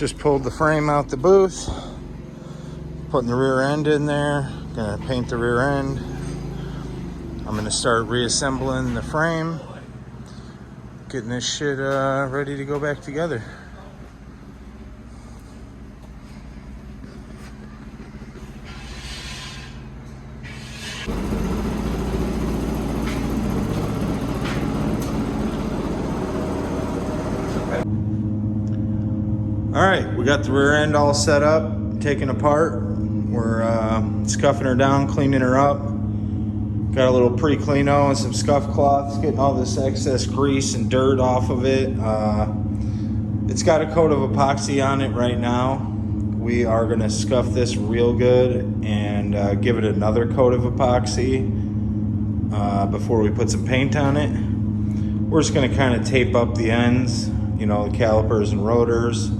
Just pulled the frame out the booth, putting the rear end in there, gonna paint the rear end. I'm gonna start reassembling the frame, getting this shit ready to go back together. All right, we got the rear end all set up, taken apart. We're scuffing her down, cleaning her up. Got a little pre-cleano and some scuff cloths, getting all this excess grease and dirt off of it. It's got a coat of epoxy on it right now. We are gonna scuff this real good and give it another coat of epoxy before we put some paint on it. We're just gonna kind of tape up the ends, you know, the calipers and rotors.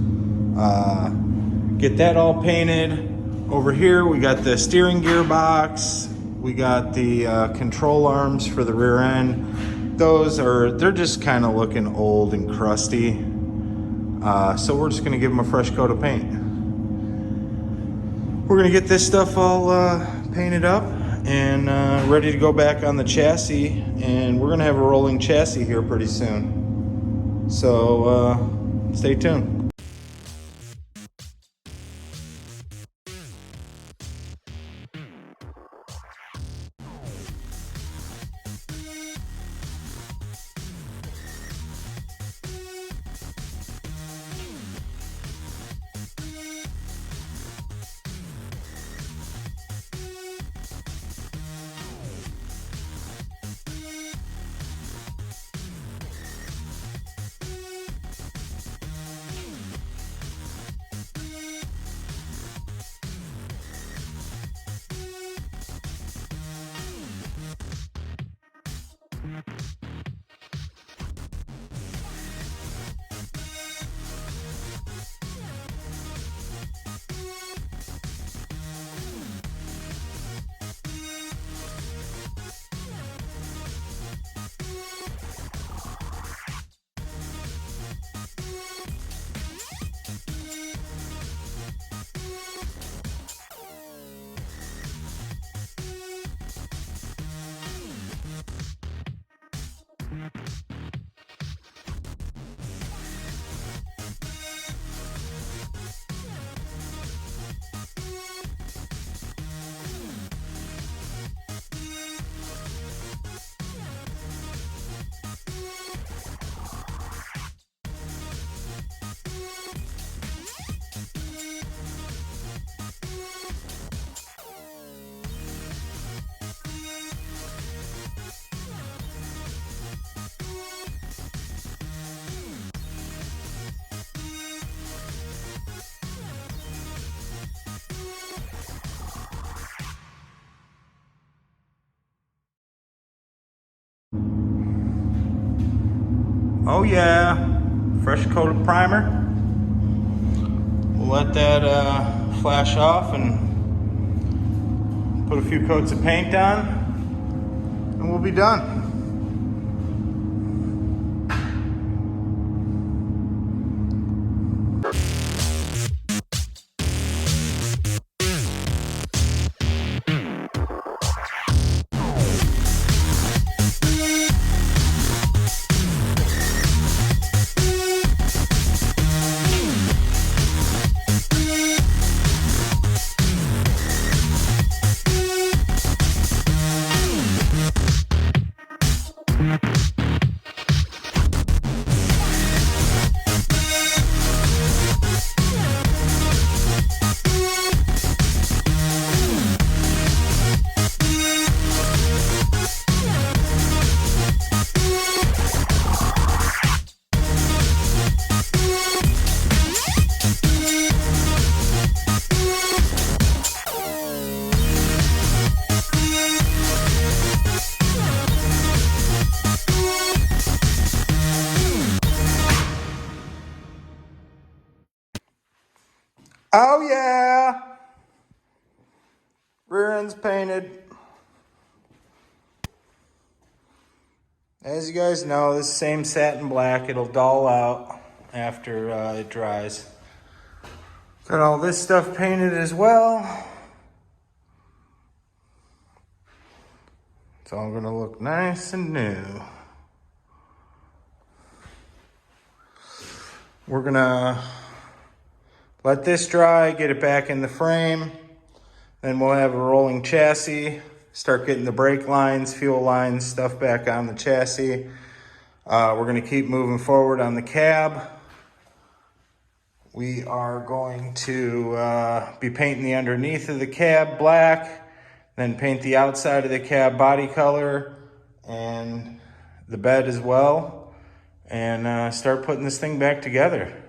Get that all painted. Over here we got the steering gear box. We got the control arms for the rear end. They're just kind of looking old and crusty. So we're just gonna give them a fresh coat of paint. We're gonna get this stuff all painted up and ready to go back on the chassis. And we're gonna have a rolling chassis here pretty soon. So stay tuned. Oh yeah, fresh coat of primer. We'll let that flash off and put a few coats of paint on, and we'll be done. Oh yeah! Rear end's painted. As you guys know, this same satin black, it'll dull out after it dries. Got all this stuff painted as well. It's all gonna look nice and new. We're gonna let this dry, get it back in the frame. Then we'll have a rolling chassis, start getting the brake lines, fuel lines, stuff back on the chassis. We're gonna keep moving forward on the cab. We are going to be painting the underneath of the cab black, then paint the outside of the cab body color and the bed as well, and start putting this thing back together.